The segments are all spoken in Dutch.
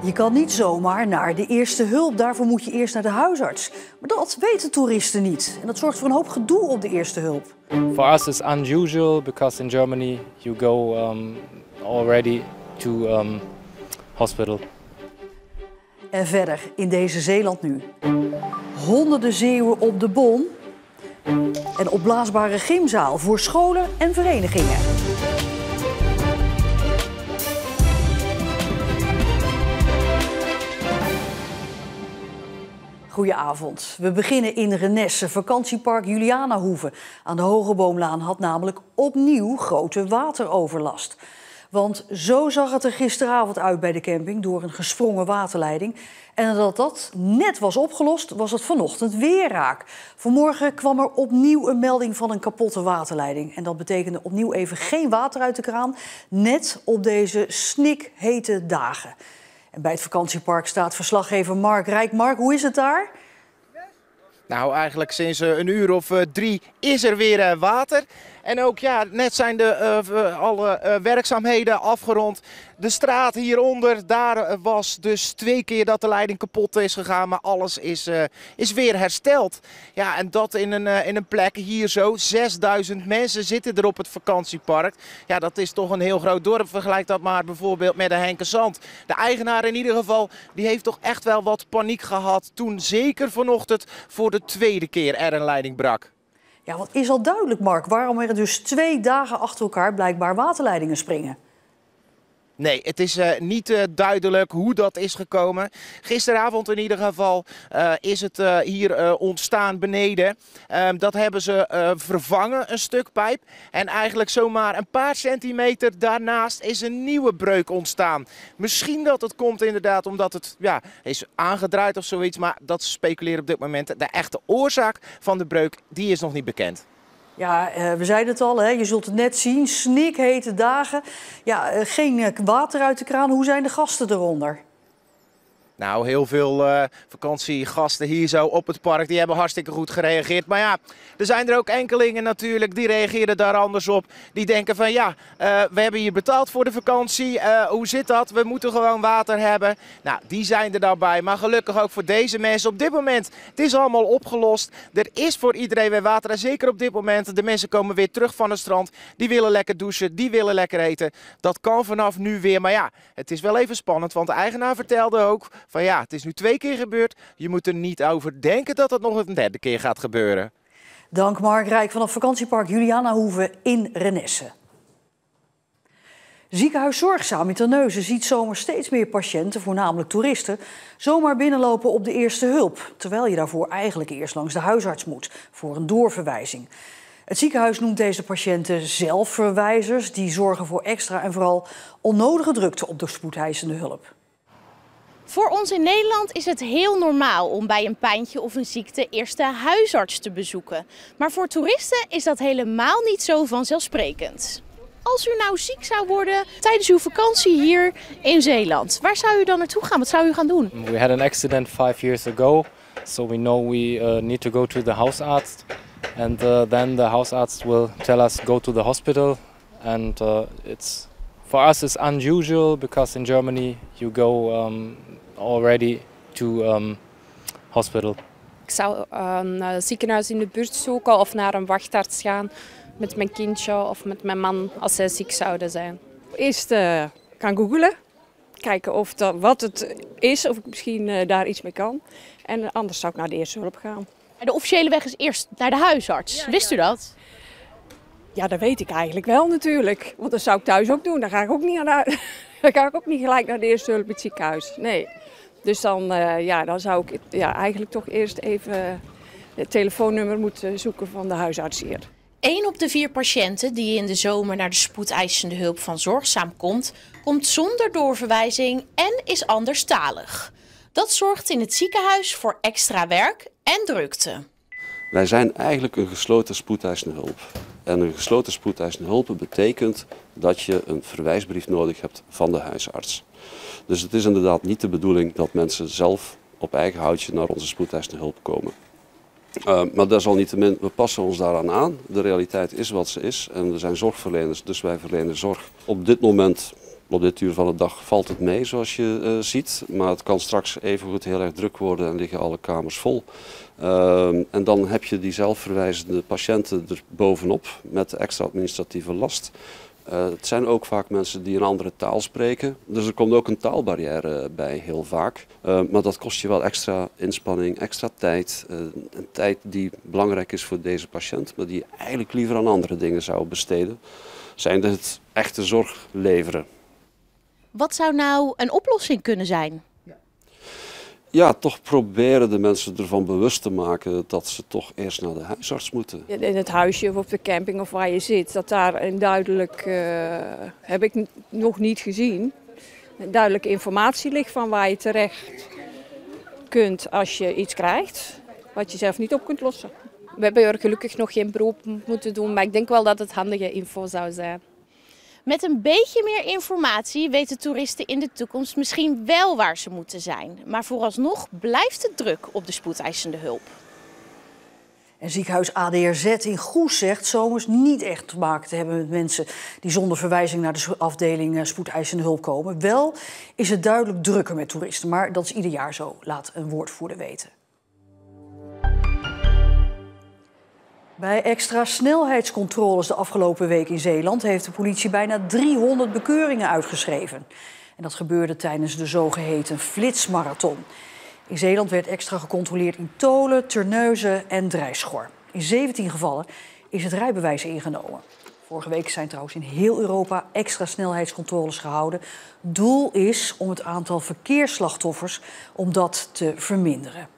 Je kan niet zomaar naar de eerste hulp. Daarvoor moet je eerst naar de huisarts. Maar dat weten toeristen niet. En dat zorgt voor een hoop gedoe op de eerste hulp. For us it's unusual because in Germany you go already to hospital. En verder in deze Zeeland nu. Honderden Zeeuwen op de Bon. En opblaasbare gymzaal voor scholen en verenigingen. Goedenavond. We beginnen in Renesse. Vakantiepark Julianahoeve aan de Hogeboomlaan had namelijk opnieuw grote wateroverlast. Want zo zag het er gisteravond uit bij de camping door een gesprongen waterleiding. En nadat dat net was opgelost, was het vanochtend weer raak. Vanmorgen kwam er opnieuw een melding van een kapotte waterleiding. En dat betekende opnieuw even geen water uit de kraan, net op deze snikhete dagen. En bij het vakantiepark staat verslaggever Mark Rijk. Mark, hoe is het daar? Nou, eigenlijk sinds een uur of 3 is er weer water. En ook ja, net zijn alle werkzaamheden afgerond. De straat hieronder, daar was dus 2 keer dat de leiding kapot is gegaan. Maar alles is weer hersteld. Ja, en dat in een plek hier zo. 6000 mensen zitten er op het vakantiepark. Ja, dat is toch een heel groot dorp. Vergelijk dat maar bijvoorbeeld met de Henkensand. De eigenaar in ieder geval, die heeft toch echt wel wat paniek gehad toen zeker vanochtend voor de 2e keer er een leiding brak. Ja, wat is al duidelijk, Mark, waarom er dus 2 dagen achter elkaar blijkbaar waterleidingen springen? Nee, het is niet duidelijk hoe dat is gekomen. Gisteravond in ieder geval is het hier ontstaan beneden. Dat hebben ze vervangen, een stuk pijp. En eigenlijk zomaar een paar centimeter daarnaast is een nieuwe breuk ontstaan. Misschien dat het komt inderdaad omdat het is aangedraaid of zoiets. Maar dat speculeren op dit moment. De echte oorzaak van de breuk, die is nog niet bekend. Ja, we zeiden het al, hè? Je zult het net zien, snikhete dagen. Ja, geen water uit de kraan. Hoe zijn de gasten eronder? Nou, heel veel vakantiegasten hier zo op het park, die hebben hartstikke goed gereageerd. Maar ja, er zijn er ook enkelingen natuurlijk, die reageren daar anders op. Die denken van ja, we hebben hier betaald voor de vakantie. Hoe zit dat? We moeten gewoon water hebben. Nou, die zijn er daarbij. Maar gelukkig ook voor deze mensen op dit moment. Het is allemaal opgelost. Er is voor iedereen weer water. En zeker op dit moment, de mensen komen weer terug van het strand. Die willen lekker douchen, die willen lekker eten. Dat kan vanaf nu weer. Maar ja, het is wel even spannend, want de eigenaar vertelde ook van ja, het is nu 2 keer gebeurd. Je moet er niet over denken dat het nog een 3e keer gaat gebeuren. Dank Mark Rijk vanaf vakantiepark Julianahoeve in Renesse. Ziekenhuis Zorgzaam in Terneuzen ziet zomaar steeds meer patiënten, voornamelijk toeristen, zomaar binnenlopen op de eerste hulp. Terwijl je daarvoor eigenlijk eerst langs de huisarts moet voor een doorverwijzing. Het ziekenhuis noemt deze patiënten zelfverwijzers. Die zorgen voor extra en vooral onnodige drukte op de spoedeisende hulp. Voor ons in Nederland is het heel normaal om bij een pijntje of een ziekte eerst de huisarts te bezoeken. Maar voor toeristen is dat helemaal niet zo vanzelfsprekend. Als u nou ziek zou worden tijdens uw vakantie hier in Zeeland, waar zou u dan naartoe gaan? Wat zou u gaan doen? We had an accident 5 years ago, so we know we need to go to the housearts. And then the housearts will tell us go to the hospital. And it's for us it's unusual because in Germany you go already to hospital. Ik zou naar het ziekenhuis in de buurt zoeken of naar een wachtarts gaan met mijn kindje of met mijn man als zij ziek zouden zijn. Eerst gaan googlen, kijken wat het is, of ik misschien daar iets mee kan. En anders zou ik naar de eerste hulp gaan. De officiële weg is eerst naar de huisarts. Wist u dat? Ja, dat weet ik eigenlijk wel natuurlijk. Want dat zou ik thuis ook doen. Dan ga ik ook niet, gelijk naar de eerste hulp in het ziekenhuis. Nee. Dus dan zou ik eigenlijk toch eerst even het telefoonnummer moeten zoeken van de huisarts hier. 1 op de 4 patiënten die in de zomer naar de spoedeisende hulp van Zorgzaam komt zonder doorverwijzing en is anderstalig. Dat zorgt in het ziekenhuis voor extra werk en drukte. Wij zijn eigenlijk een gesloten spoedeisende hulp. En een gesloten spoedeisende hulp betekent dat je een verwijsbrief nodig hebt van de huisarts. Dus het is inderdaad niet de bedoeling dat mensen zelf op eigen houtje naar onze spoedeisende hulp komen. Maar desalniettemin, we passen ons daaraan aan. De realiteit is wat ze is en we zijn zorgverleners, dus wij verlenen zorg. Op dit moment Op dit uur van de dag valt het mee zoals je ziet, maar het kan straks evengoed heel erg druk worden en liggen alle kamers vol. En dan heb je die zelfverwijzende patiënten er bovenop met extra administratieve last. Het zijn ook vaak mensen die een andere taal spreken, dus er komt ook een taalbarrière bij heel vaak. Maar dat kost je wel extra inspanning, extra tijd. Een tijd die belangrijk is voor deze patiënt, maar die je eigenlijk liever aan andere dingen zou besteden. Zijn het echte zorg leveren. Wat zou nou een oplossing kunnen zijn? Ja, toch proberen de mensen ervan bewust te maken dat ze toch eerst naar de huisarts moeten. In het huisje of op de camping of waar je zit, dat daar een duidelijk, heb ik nog niet gezien, een duidelijke informatie ligt van waar je terecht kunt als je iets krijgt wat je zelf niet op kunt lossen. We hebben er gelukkig nog geen beroep moeten doen, maar ik denk wel dat het handige info zou zijn. Met een beetje meer informatie weten toeristen in de toekomst misschien wel waar ze moeten zijn. Maar vooralsnog blijft het druk op de spoedeisende hulp. En ziekenhuis ADRZ in Goes zegt zomers niet echt te maken te hebben met mensen die zonder verwijzing naar de afdeling spoedeisende hulp komen. Wel is het duidelijk drukker met toeristen, maar dat is ieder jaar zo, laat een woordvoerder weten. Bij extra snelheidscontroles de afgelopen week in Zeeland heeft de politie bijna 300 bekeuringen uitgeschreven. En dat gebeurde tijdens de zogeheten flitsmarathon. In Zeeland werd extra gecontroleerd in Tolen, Terneuzen en Drijschor. In 17 gevallen is het rijbewijs ingenomen. Vorige week zijn trouwens in heel Europa extra snelheidscontroles gehouden. Doel is om het aantal verkeersslachtoffers om dat te verminderen.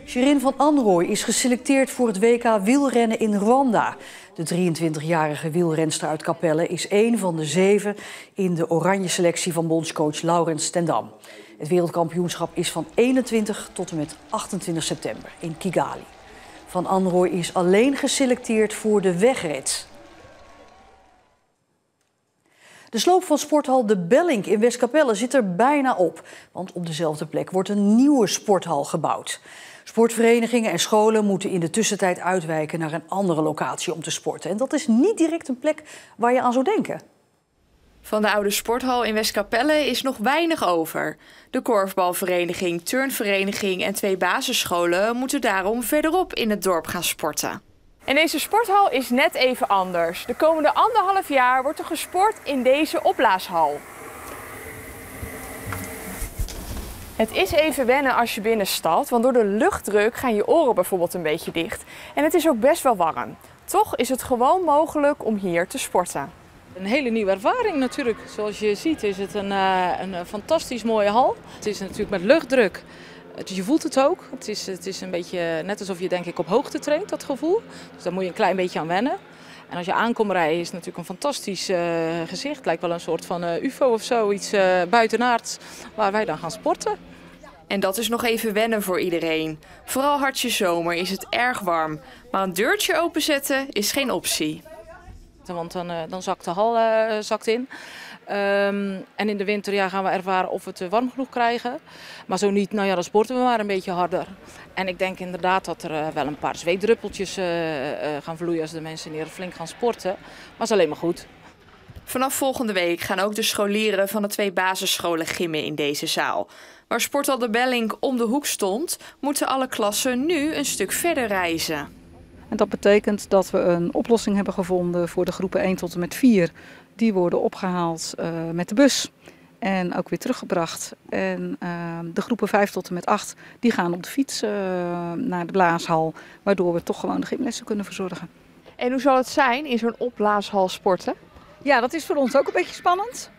Shirin van Anrooy is geselecteerd voor het WK wielrennen in Rwanda. De 23-jarige wielrenster uit Capelle is één van de 7 in de oranje selectie van bondscoach Laurens ten Dam. Het wereldkampioenschap is van 21 tot en met 28 september in Kigali. Van Anrooy is alleen geselecteerd voor de wegrit. De sloop van sporthal De Bellink in Westkapelle zit er bijna op. Want op dezelfde plek wordt een nieuwe sporthal gebouwd. Sportverenigingen en scholen moeten in de tussentijd uitwijken naar een andere locatie om te sporten. En dat is niet direct een plek waar je aan zou denken. Van de oude sporthal in Westkapelle is nog weinig over. De korfbalvereniging, turnvereniging en 2 basisscholen moeten daarom verderop in het dorp gaan sporten. En deze sporthal is net even anders. De komende 1,5 jaar wordt er gesport in deze opblaashal. Het is even wennen als je binnenstapt, want door de luchtdruk gaan je oren bijvoorbeeld een beetje dicht. En het is ook best wel warm. Toch is het gewoon mogelijk om hier te sporten. Een hele nieuwe ervaring natuurlijk. Zoals je ziet is het een fantastisch mooie hal. Het is natuurlijk met luchtdruk. Dus je voelt het ook. Het is een beetje net alsof je denk ik op hoogte traint, dat gevoel. Dus daar moet je een klein beetje aan wennen. En als je aankomt rijden is het natuurlijk een fantastisch gezicht. Het lijkt wel een soort van ufo of zo, iets buitenaards waar wij dan gaan sporten. En dat is nog even wennen voor iedereen. Vooral hartje zomer is het erg warm. Maar een deurtje openzetten is geen optie. Want dan zakt de hal zakt in. En in de winter gaan we ervaren of we het warm genoeg krijgen. Maar zo niet, nou ja, dan sporten we maar een beetje harder. En ik denk inderdaad dat er wel een paar zweetdruppeltjes gaan vloeien als de mensen hier flink gaan sporten. Maar dat is alleen maar goed. Vanaf volgende week gaan ook de scholieren van de 2 basisscholen gimmen in deze zaal. Waar sporthal De Bellink om de hoek stond, moeten alle klassen nu een stuk verder reizen. En dat betekent dat we een oplossing hebben gevonden voor de groepen 1 tot en met 4. Die worden opgehaald met de bus en ook weer teruggebracht. En de groepen 5 tot en met 8 die gaan op de fiets naar de blaashal. Waardoor we toch gewoon de gymlessen kunnen verzorgen. En hoe zal het zijn in zo'n opblaashal sporten? Ja, dat is voor ons ook een beetje spannend.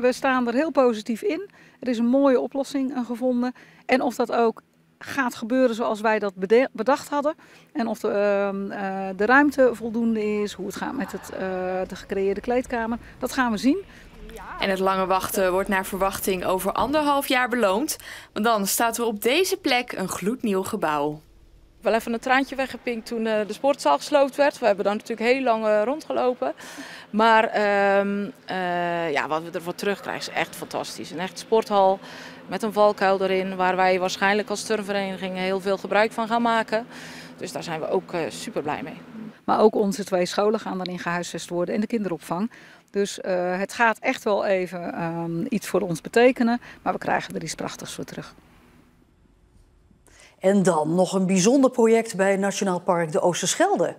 We staan er heel positief in. Er is een mooie oplossing gevonden. En of dat ook gaat gebeuren zoals wij dat bedacht hadden. En of de ruimte voldoende is, hoe het gaat met de gecreëerde kleedkamer. Dat gaan we zien. En het lange wachten wordt naar verwachting over 1,5 jaar beloond. Want dan staat er op deze plek een gloednieuw gebouw. Wel even een traantje weggepinkt toen de sportzaal gesloopt werd. We hebben daar natuurlijk heel lang rondgelopen. Maar wat we ervoor terugkrijgen is echt fantastisch. Een echt sporthal met een valkuil erin waar wij waarschijnlijk als turnvereniging heel veel gebruik van gaan maken. Dus daar zijn we ook super blij mee. Maar ook onze 2 scholen gaan daarin gehuisvest worden en de kinderopvang. Dus het gaat echt wel even iets voor ons betekenen, maar we krijgen er iets prachtigs voor terug. En dan nog een bijzonder project bij Nationaal Park de Oosterschelde.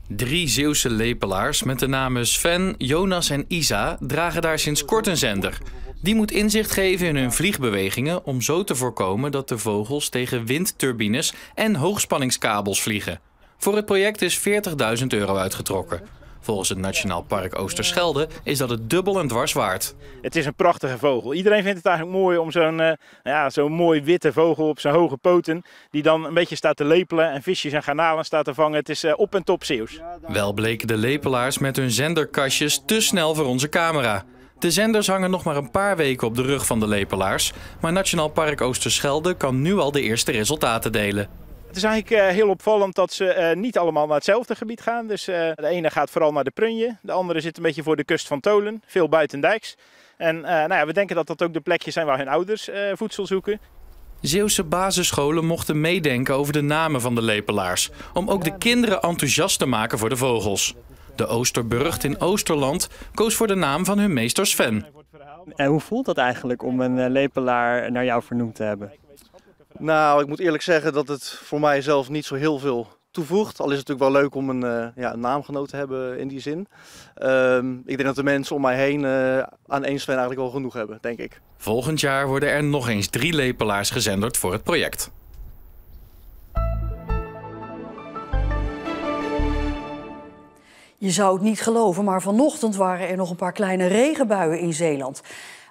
3 Zeeuwse lepelaars met de namen Sven, Jonas en Isa dragen daar sinds kort een zender. Die moet inzicht geven in hun vliegbewegingen om zo te voorkomen dat de vogels tegen windturbines en hoogspanningskabels vliegen. Voor het project is €40.000 uitgetrokken. Volgens het Nationaal Park Oosterschelde is dat het dubbel en dwars waard. Het is een prachtige vogel. Iedereen vindt het eigenlijk mooi om zo'n mooi witte vogel op zijn hoge poten, die dan een beetje staat te lepelen en visjes en garnalen staat te vangen. Het is op en top Zeeuws. Wel bleken de lepelaars met hun zenderkastjes te snel voor onze camera. De zenders hangen nog maar een paar weken op de rug van de lepelaars, maar Nationaal Park Oosterschelde kan nu al de eerste resultaten delen. Het is eigenlijk heel opvallend dat ze niet allemaal naar hetzelfde gebied gaan. Dus de ene gaat vooral naar de Prunje, de andere zit een beetje voor de kust van Tolen, veel buitendijks. En we denken dat dat ook de plekjes zijn waar hun ouders voedsel zoeken. Zeeuwse basisscholen mochten meedenken over de namen van de lepelaars, om ook de kinderen enthousiast te maken voor de vogels. De Oosterburgt in Oosterland koos voor de naam van hun meester Sven. En hoe voelt dat eigenlijk om een lepelaar naar jou vernoemd te hebben? Nou, ik moet eerlijk zeggen dat het voor mij zelf niet zo heel veel toevoegt. Al is het natuurlijk wel leuk om een naamgenoot te hebben in die zin. Ik denk dat de mensen om mij heen aan één Sven eigenlijk wel genoeg hebben, denk ik. Volgend jaar worden er nog eens 3 lepelaars gezenderd voor het project. Je zou het niet geloven, maar vanochtend waren er nog een paar kleine regenbuien in Zeeland.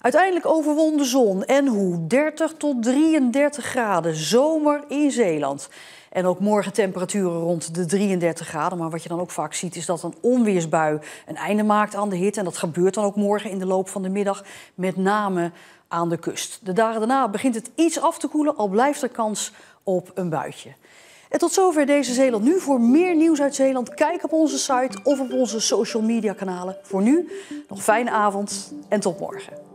Uiteindelijk overwon de zon en hoe 30 tot 33 graden, zomer in Zeeland. En ook morgen temperaturen rond de 33 graden. Maar wat je dan ook vaak ziet is dat een onweersbui een einde maakt aan de hitte. En dat gebeurt dan ook morgen in de loop van de middag, met name aan de kust. De dagen daarna begint het iets af te koelen, al blijft er kans op een buitje. En tot zover deze Zeeland Nu. Voor meer nieuws uit Zeeland, kijk op onze site of op onze social media kanalen. Voor nu, nog een fijne avond en tot morgen.